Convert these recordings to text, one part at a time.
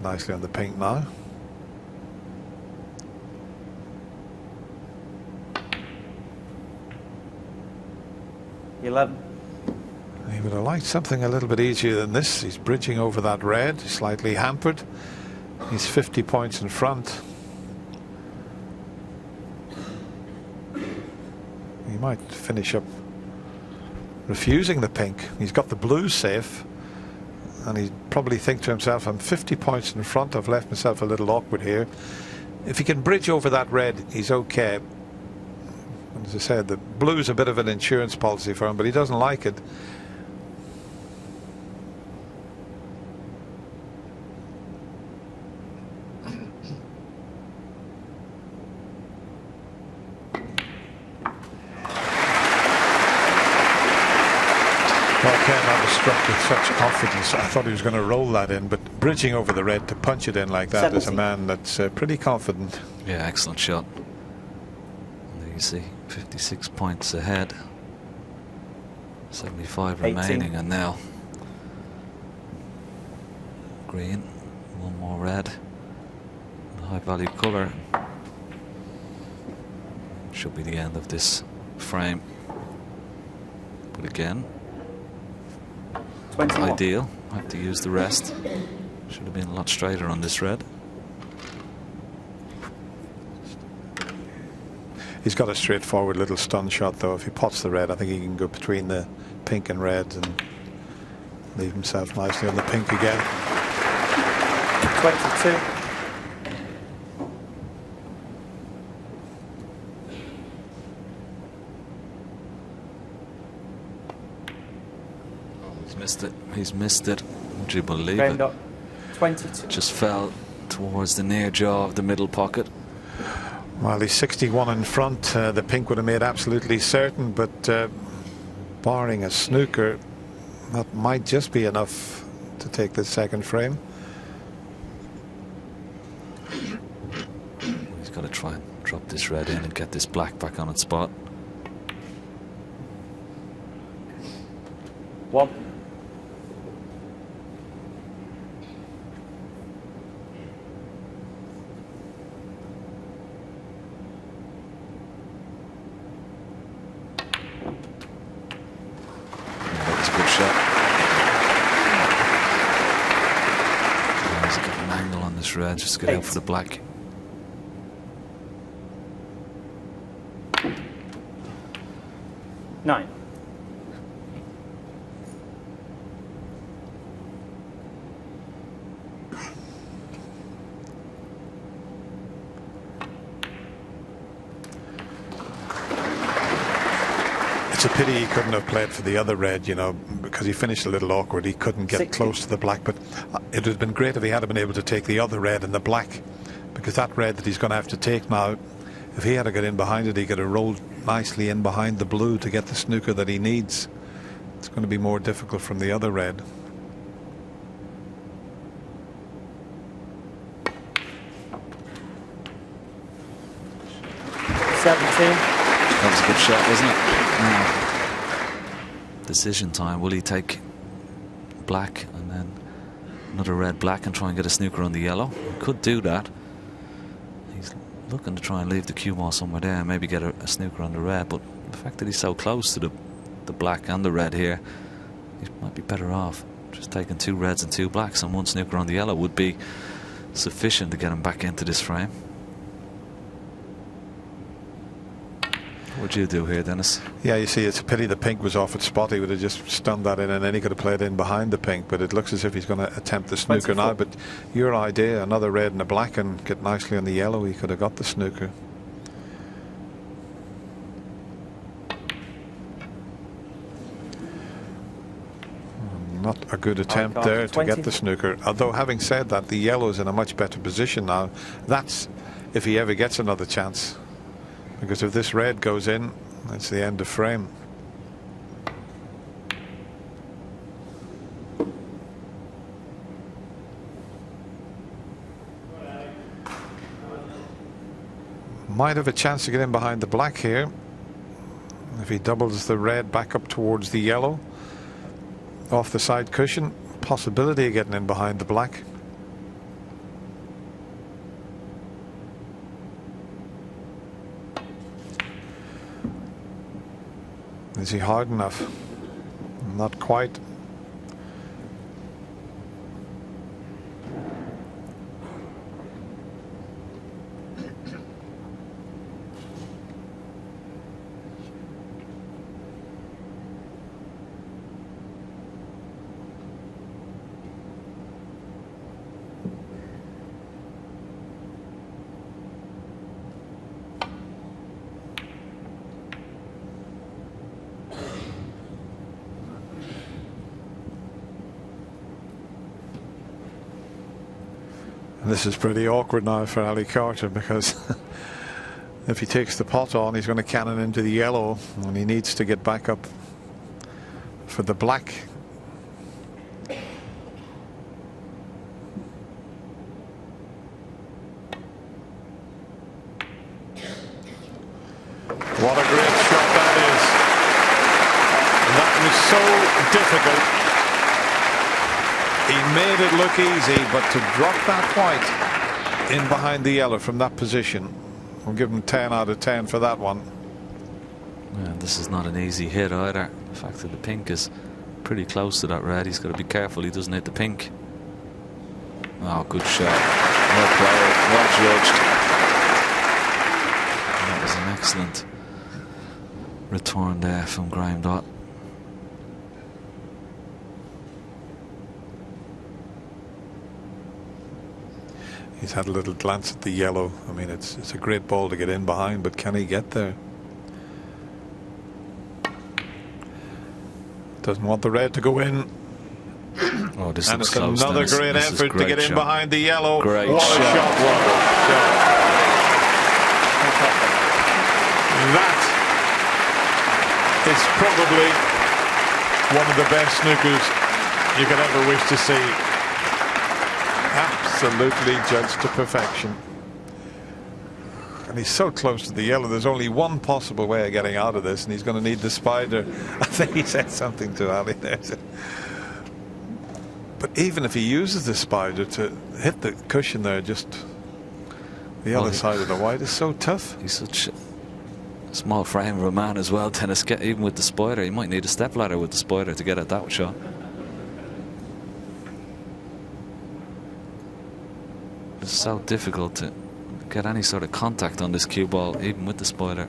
Nicely on the pink now. He would have liked something a little bit easier than this. He's bridging over that red, slightly hampered. He's 50 points in front. He might finish up refusing the pink. He's got the blue safe, and he'd probably think to himself, I'm 50 points in front, I've left myself a little awkward here. If he can bridge over that red, he's okay. As I said, the blue's a bit of an insurance policy for him, but he doesn't like it. Struck with such confidence. I thought he was going to roll that in, but bridging over the red to punch it in like that 70. Is a man that's pretty confident. Yeah, excellent shot. And there you see 56 points ahead, 75 18. Remaining, and now green, one more red, a high value colour. Should be the end of this frame, but again, ideal. Have to use the rest. Should have been a lot straighter on this red. He's got a straightforward little stun shot, though. If he pots the red, I think he can go between the pink and reds and leave himself nicely on the pink again. 22. He's missed it. Would you believe Graeme it? Dott, 22. Just fell towards the near jaw of the middle pocket. Well, he's 61 in front. The pink would have made absolutely certain, but barring a snooker, that might just be enough to take the second frame. He's got to try and drop this red in and get this black back on its spot. 1. That's a good shot. He's got an angle on this red, just get out for the black. Nine. It's a pity he couldn't have played for the other red, you know, because he finished a little awkward. He couldn't get 60. Close to the black, but it would have been great if he had been able to take the other red and the black, because that red that he's going to have to take now, if he had to get in behind it, he could have rolled nicely in behind the blue to get the snooker that he needs. It's going to be more difficult from the other red. That was a good shot, wasn't it? Now, decision time. Will he take black and then another red black and try and get a snooker on the yellow? He could do that. He's looking to try and leave the cue ball somewhere there and maybe get a snooker on the red, but the fact that he's so close to the black and the red here, he might be better off just taking 2 reds and 2 blacks, and 1 snooker on the yellow would be sufficient to get him back into this frame. What would you do here, Dennis? Yeah, you see, it's a pity the pink was off its spot. He would have just stunned that in, and then he could have played in behind the pink. But it looks as if he's going to attempt the snooker 24. Now. But your idea, another red and a black, and get nicely on the yellow, he could have got the snooker. Not a good attempt there to get the snooker. Although, having said that, the yellow's in a much better position now. That's if he ever gets another chance. Because if this red goes in, that's the end of frame. Might have a chance to get in behind the black here. If he doubles the red back up towards the yellow, off the side cushion, possibility of getting in behind the black. Is he hard enough? Not quite. This is pretty awkward now for Ali Carter, because if he takes the pot on, he's going to cannon into the yellow, and he needs to get back up for the black. What a great shot that is. And that was so difficult. He made it look easy, but to drop that white in behind the yellow from that position, we'll give him 10 out of 10 for that one. Yeah, this is not an easy hit either. The fact that the pink is pretty close to that red, he's got to be careful he doesn't hit the pink. Oh, good shot. Well played, well judged. That was an excellent return there from Graeme Dott. He's had a little glance at the yellow. I mean, it's a great ball to get in behind, but can he get there? Doesn't want the red to go in. Oh, this and looks it's close, another Dennis. great This is effort to get in shot. behind the yellow. Great what shot. a shot! What a shot! That is probably one of the best snookers you could ever wish to see. Absolutely judged to perfection. And he's so close to the yellow, there's only one possible way of getting out of this, and he's going to need the spider. I think he said something to Ali there. But even if he uses the spider to hit the cushion there, just the other side of the white is so tough. He's such a small frame of a man as well, Dennis. Even with the spider, he might need a step ladder with the spider to get at that shot. It's so difficult to get any sort of contact on this cue ball, even with the spider.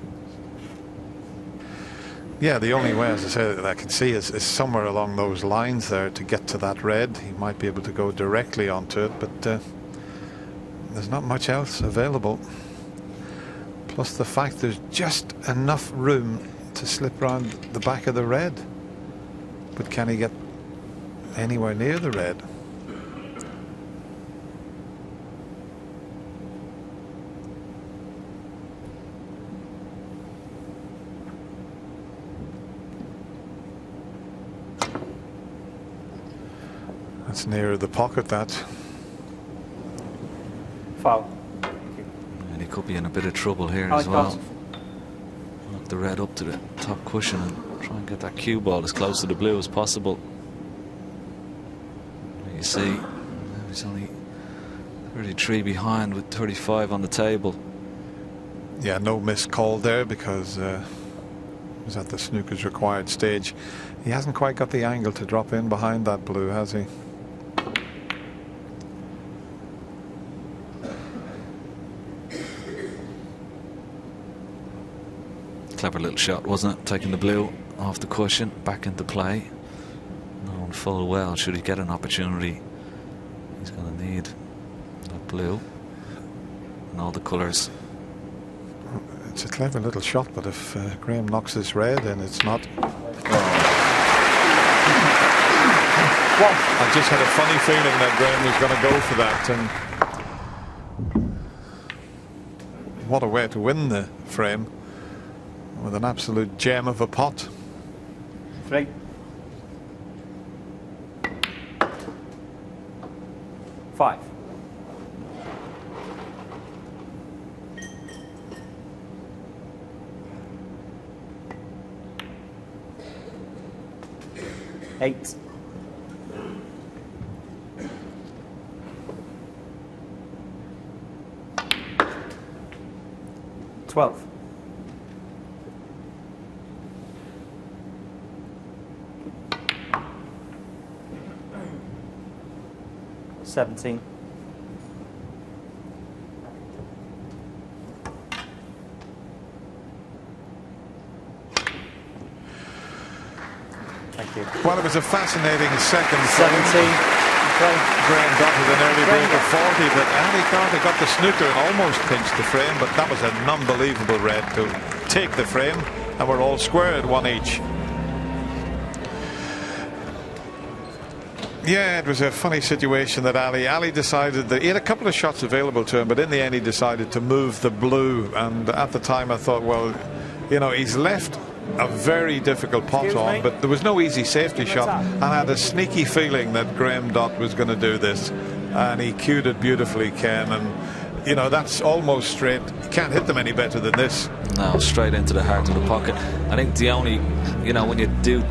Yeah, the only way, as I say, that I can see is somewhere along those lines there to get to that red. He might be able to go directly onto it, but there's not much else available. Plus the fact there's just enough room to slip around the back of the red. But can he get anywhere near the red? That's nearer the pocket, that. Foul. And he could be in a bit of trouble here as well. Knock the red up to the top cushion and try and get that cue ball as close to the blue as possible. You see, he's only 33 behind with 35 on the table. Yeah, no missed call there, because he's at the snooker's required stage. He hasn't quite got the angle to drop in behind that blue, has he? Clever little shot, wasn't it? Taking the blue off the cushion, back into play. Knowing full well, should he get an opportunity, he's going to need that blue and all the colours. It's a clever little shot, but if Graeme knocks this red in, it's not. I just had a funny feeling that Graeme was going to go for that, and what a way to win the frame with an absolute gem of a pot. 3. Five. Eight. 12. 17. Thank you. Well, it was a fascinating second 17. frame. Graeme Dott with an early break of 40, but Ali Carter got the snooker and almost pinched the frame, but that was an unbelievable red to take the frame, and we're all square at 1 each. Yeah, it was a funny situation that Ali decided that he had a couple of shots available to him, but in the end he decided to move the blue, and at the time I thought, well, you know, he's left a very difficult pot on, but there was no easy safety shot, and I had a sneaky feeling that Graeme Dott was going to do this, and he cued it beautifully, Ken, and you know, that's almost straight. You can't hit them any better than this. No, straight into the heart of the pocket. I think the only, you know, when you do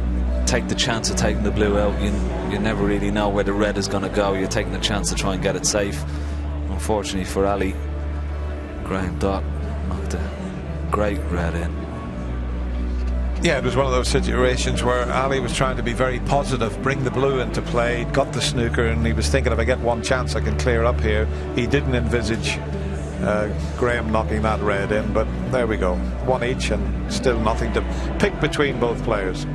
take the chance of taking the blue out, you never really know where the red is going to go. You're taking the chance to try and get it safe. Unfortunately for Ali, Graeme Dott knocked a great red in. Yeah, it was one of those situations where Ali was trying to be very positive, bring the blue into play, got the snooker, and he was thinking, if I get one chance I can clear up here. He didn't envisage Graeme knocking that red in, but there we go, 1 each and still nothing to pick between both players.